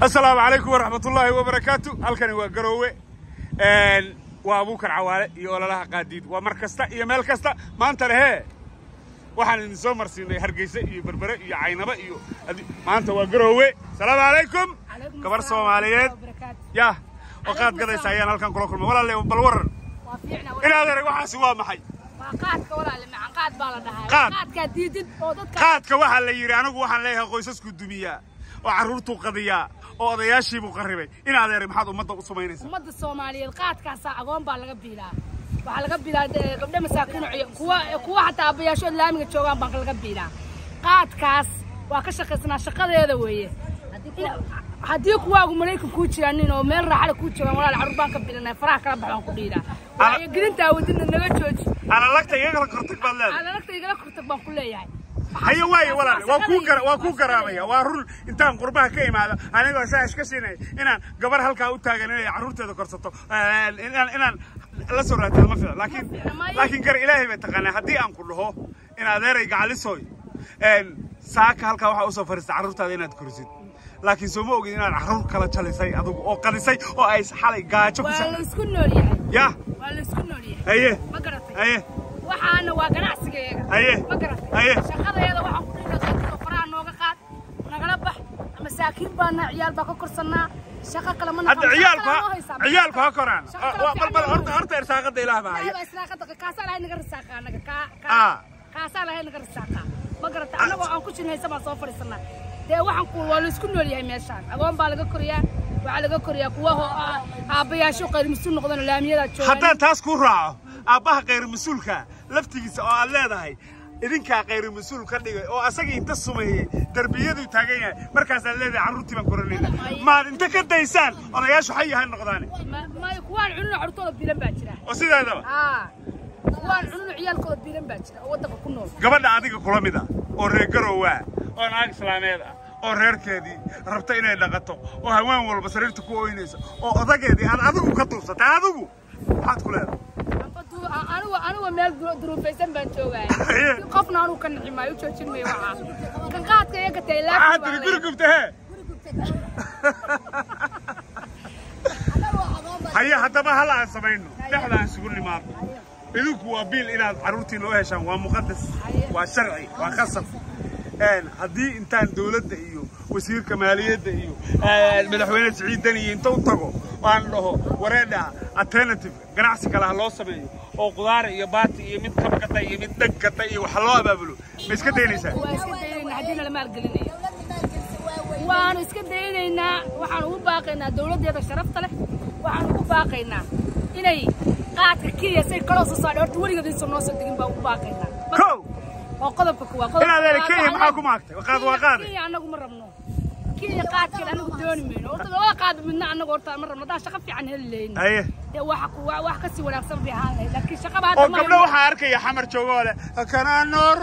السلام عليكم ورحمة الله وبركاته. هلكني waa Garowe waa Abuukar Cawaale iyo ololaha qaadiid waa markasta iyo meel kasta maanta lehe waxaan idin soo marsiinay Hargeysa iyo Berbera iyo Caynaba iyo maanta waa Garowe. السلام عليكم gabar Soomaaliyeed ya waqad gadaysa ayaan halkan kula kulmay walaal bal waran ina adeer waxaasi waa maxay qaadka walaal macaan qaad baa la dhahay qaadka diidid oo dadka qaadka waxa la yiri anigu waxaan leeyahay qoysasku dumiya oo caruurtu qadiya oo odayaashiibu qarribay in adeer maxaad ummadda u sameynaysaa ummadda Soomaaliyeed qaadkaas agoon baa laga biilaa waxa laga biilaa gabdho masaakiin kuwa hatta abayaasho laamiga joogan baan laga biilaa qaadkaas waa ka shaqeysnaa shaqadeeda weeye haddii kuwaagu Mareykan ku jiraan oo meel raaxada ku jiraan walaal caruur ka biilnaa faraha kala baxaan ku dhiiraa waa gelinta wadina naga jooji ala lagta iyaga kortag baad leedahay ala lagta iyaga kortag baan ku leeyahay hayo waaye walaal waa ku garaabaya waa run intaan qurbaha ka imaado aniga saash ka siinay inaan gabar halka u taagan inay caruurteeda korsato inaan la soo raadto ma filan laakiin gar ilaahay ba taqaanaa hadii aan ku dhaho in adeeray gacalisoy saaka halka waxa u soo fariistay caruurtaada inaad korsid laakiin soo ma ogid inaad caruur kala jalisay adigu oo qalisay oo ay xalay gaajo ku waa la isku nool yahay ya waa la isku nool yahay haye ma garatay haye waxaana waa ganacsigeega haye ma garatay haye shaqadeeda waxa ku dhigay faraha nooga qaad nagala bax masaakiin baana ciyaal baa ka korsanaa shaqa kale ma hadda ciyaalku ha koraan bal horta irsaaqada ilaahay baa haya irsaaqada kaasa lahayn naga risaaqa anaga kaasa lahayn naga risaaqa ma garatay anagu aan ku jinaysa ma soo fariisanaa waxaan ku waa la isku nool yahay meeshaan agoon baa laga koriyaa waxa laga koriyaa kuwa aabayaasho qayr masuul noqdaan laamiyada joogan hadda taas ku raaco aabaha qayr masuulka laftigiisa oo aad leedahay idinka qayr masuul ka dhigay oo asaga inta sumeeyay darbiyadu taagan yahay markaas aad leedahay caruurtii baan koranayna ma inta ka daysaan odayaashu xay yahay noqdaan ma kuwaan cunno carruurtooda biilan baa jira oo sideedaba kuwaan cunno ciyaalkooda biilan baa jira oo waddanka ku nool gabadha adiga kula mid ah oo reer Garowe oo naag Islaameed ah oo reerkeedii rabta inay dhaqato oo haween walba sariirta ku ooynayso oo odageedii aan adigu ka duubsatay adigu waxaad ku leedahay anigu meel duruufaysan baan joogaa qofna anigu ka niximaayo joojin may waxa kan qaadka iyaga taylaa aad guri gubtay haya haddaba hal aan samayno dhexdaan isugu nimaado idinku waa biil inaad caruurtiin oo heshaan waa muqaddas waa sharci waa khasab haddii intaan dawladda iyo wasiirka maaliyadda iyo madaxweyne Siciid Dani inta u tago waan dhaho wareedha alternative ganacsi kale loo sameeyo oo qudaar iyo baati iyo mid kabkata iyo mid dhagkata iyo wax loo abaabulo ma iska deynaysaa waa iska deynayna hadii la maal gelinayo waan iska deynaynaa waxaan ugu baaqaynaa dawladdeeda sharafta leh waxaan ugu baaqaynaa inay qaadka Kenya say kala soo saarto horta wariga inta noo soo digin baa ugu baaqaynaa وقضبك كوا أنا ذلك كي معكم أكتر وقاد كي أنا قمر رمنا كي قاد كذا أنا قدوني منه قلت له قاد منا أنا قلت مرة ما ده شقفي عن هاللين أيه واحد كسي ولا أكسر بهذا لكن شقب هذا ما قبله حارك يا حمر شغالة كان نور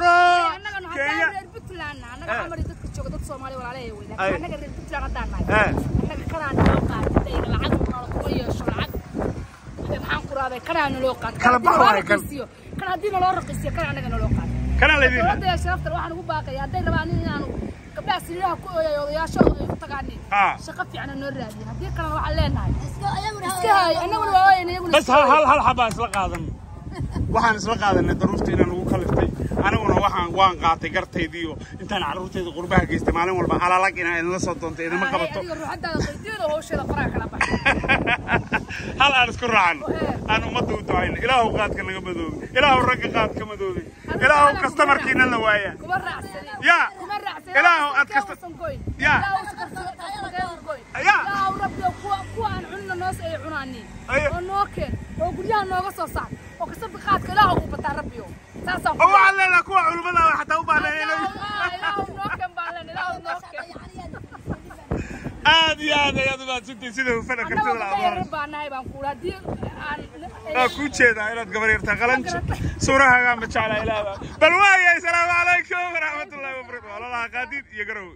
كي البتلان أنا حمر يدك شغل ضد صومالي ولا عليه ولا أنا قرر البتلان دارنا أنا كران لوقات تيجي العقد ولا شو العقد محن قرابة كران لوقات كان هدينا لو رقيسية كان أنا لوقات كان الذي هذا شرفت الواحد مو باقي هذين ربانين أنا قبل سنين يا شو تقعني شقفي عن النور هذه هذيك كان واحد لنا اسكاي أنا ولا بس هل حباس لقادم waxaan isla qaadanay daruurta inaan ugu kaliftay anaguna waan qaatay gartaydiyo intaan caruurteeda qurbaha geystay maalin walba alalag inaan la soo doontay idama qabato hal aan isku raacno aan ummadda u ducayno ilaahu qaadka naga madoobi ilaahu ragga qaadka madoobi ilaahu kastamarkiina la waaya ya ilaahu aad kasta ya ilaahu rabbi kuwaan cunno noos ay cunaani oo nookeen oo guryaha nooga soo saar oo kasab qaadka ilaahu u bataa rabbiyo saasaan oo alla la kuwa culumada waxa u baahnaa ilaahu nookeen baalan ilaahu nookeen aad iyo aad ayaad baad sintay sida fana kartida la abuuray baanahay baan ku raadii aan ku jeedaa inaad gabar yarta qalanji suuraha ma jeclaa ilaaha bal waayay salaamu calaykum waraxmatullaahi wabarakaatuh walaalaha qaadiid iyo Garowe